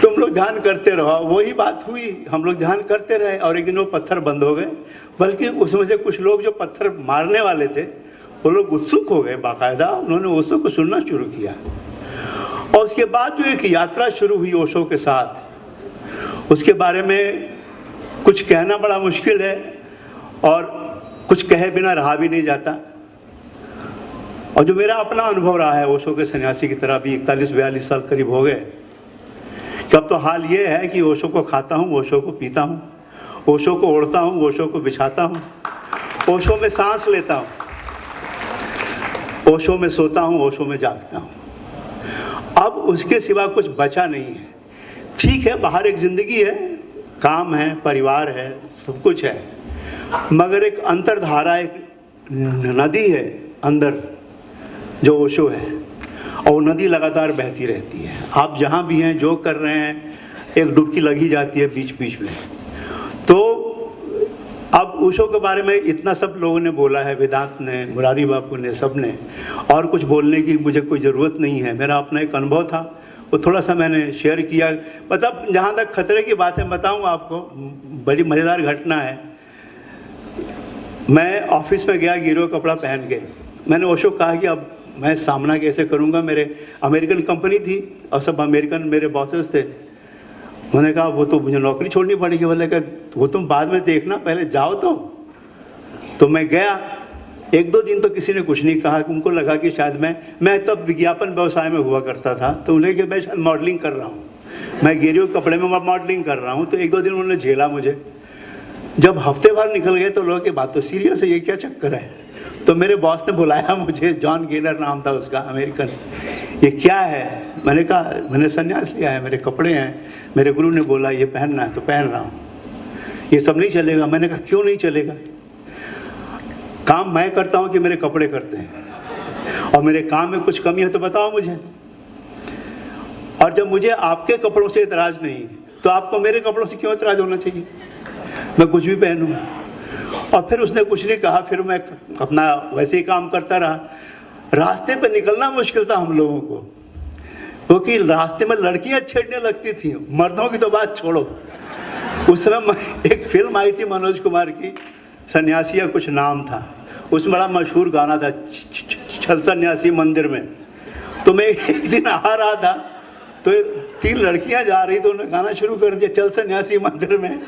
तुम लोग ध्यान करते रहो। वही बात हुई, हम लोग ध्यान करते रहे और एक दिन वो पत्थर बंद हो गए। बल्कि उसमें से कुछ लोग जो पत्थर मारने वाले थे, वो लोग उत्सुक हो गए, बाकायदा उन्होंने ओशो को सुनना शुरू किया। और उसके बाद जो एक यात्रा शुरू हुई ओशो के साथ, उसके बारे में कुछ कहना बड़ा मुश्किल है और कुछ कहे बिना रहा भी नहीं जाता। और जो मेरा अपना अनुभव रहा है ओशो के सन्यासी की तरह, भी 41-42 साल करीब हो गए, कि अब तो हाल ये है कि ओशो को खाता हूँ, ओशो को पीता हूँ, ओशो को ओढ़ता हूँ, ओशो को बिछाता हूँ, ओशो में सांस लेता हूँ, ओशो में सोता हूँ, ओशो में जागता हूँ। अब उसके सिवा कुछ बचा नहीं है। ठीक है, बाहर एक जिंदगी है, काम है, परिवार है, सब कुछ है, मगर एक अंतर्धारा, एक नदी है अंदर जो ओशो है, और वो नदी लगातार बहती रहती है। आप जहाँ भी हैं, जो कर रहे हैं, एक डुबकी लगी जाती है बीच बीच में। तो अब ओशो के बारे में इतना सब लोगों ने बोला है, वेदांत ने, मुरारी बापू ने, सब ने, और कुछ बोलने की मुझे कोई ज़रूरत नहीं है। मेरा अपना एक अनुभव था, वो थोड़ा सा मैंने शेयर किया। मतलब जहाँ तक खतरे की बातें बताऊँ आपको, बड़ी मज़ेदार घटना है। मैं ऑफिस में गया गिरो कपड़ा पहन के। मैंने ओशो कहा कि अब मैं सामना कैसे करूँगा, मेरे अमेरिकन कंपनी थी और सब अमेरिकन मेरे बॉसेस थे। उन्होंने कहा वो तो मुझे नौकरी छोड़नी पड़ेगी। बोले कि वो तुम बाद में देखना, पहले जाओ। तो मैं गया। 1-2 दिन तो किसी ने कुछ नहीं कहा। उनको लगा कि शायद मैं तब विज्ञापन व्यवसाय में हुआ करता था, तो उन्हें कि मैं शायद मॉडलिंग कर रहा हूँ, मैं गिरियो कपड़े में मॉडलिंग कर रहा हूँ। तो 1-2 दिन उन्होंने झेला मुझे। जब हफ्ते भर निकल गए तो लोगों की बात तो सीरियस है, ये क्या चक्कर है। तो मेरे बॉस ने बुलाया मुझे, जॉन गेनर नाम था उसका, अमेरिकन। ये क्या है? मैंने कहा मैंने संन्यास लिया है, मेरे कपड़े हैं, मेरे गुरु ने बोला ये पहनना है तो पहन रहा हूँ, ये सब नहीं चलेगा। मैंने कहा क्यों नहीं चलेगा? काम मैं करता हूँ कि मेरे कपड़े करते हैं, और मेरे काम में कुछ कमी है तो बताओ मुझे। और जब मुझे आपके कपड़ों से इतराज़ नहीं तो आपको मेरे कपड़ों से क्यों इतराज़ होना चाहिए? मैं कुछ भी पहनूँ। और फिर उसने कुछ नहीं कहा। फिर मैं अपना वैसे ही काम करता रहा। रास्ते पे निकलना मुश्किल था हम लोगों को, क्योंकि रास्ते में लड़कियां छेड़ने लगती थी, मर्दों की तो बात छोड़ो। उस समय एक फिल्म आई थी मनोज कुमार की, सन्यासी या कुछ नाम था, उसमें बड़ा मशहूर गाना था, चल सन्यासी मंदिर में। तो मैं एक दिन आ रहा था तो 3 लड़कियां जा रही, तो उन्होंने गाना शुरू कर दिया, चल सन्यासी मंदिर में।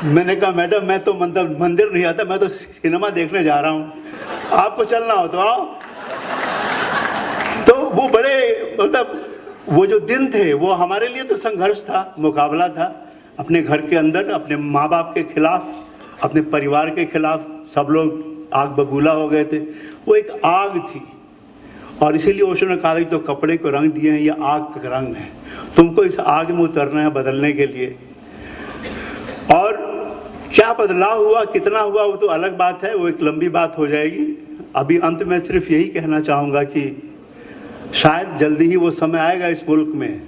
मैंने कहा मैडम मैं तो मंदिर नहीं आता, मैं तो सिनेमा देखने जा रहा हूँ, आपको चलना हो तो आओ। तो वो बड़े, मतलब वो जो दिन थे वो हमारे लिए तो संघर्ष था, मुकाबला था, अपने घर के अंदर, अपने माँ बाप के खिलाफ, अपने परिवार के खिलाफ। सब लोग आग बबूला हो गए थे, वो एक आग थी। और इसीलिए ओशो ने कहा कि तो कपड़े को रंग दिए हैं, ये आग का रंग है, तुमको इस आग में उतरना है बदलने के लिए। और क्या बदलाव हुआ, कितना हुआ, वो तो अलग बात है, वो एक लंबी बात हो जाएगी। अभी अंत में सिर्फ यही कहना चाहूँगा कि शायद जल्दी ही वो समय आएगा इस मुल्क में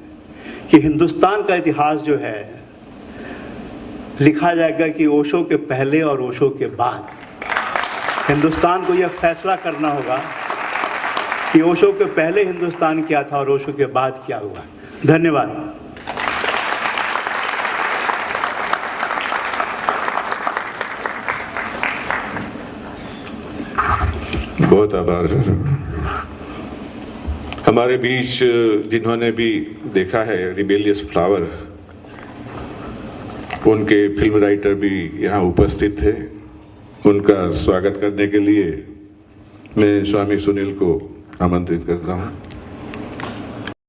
कि हिंदुस्तान का इतिहास जो है लिखा जाएगा कि ओशो के पहले और ओशो के बाद। हिंदुस्तान को यह फैसला करना होगा कि ओशो के पहले हिंदुस्तान क्या था और ओशो के बाद क्या हुआ। धन्यवाद। बहुत आभार सर। हमारे बीच जिन्होंने भी देखा है रिबेलियस फ्लावर, उनके फिल्म राइटर भी यहाँ उपस्थित थे। उनका स्वागत करने के लिए मैं स्वामी सुनील को आमंत्रित करता हूँ।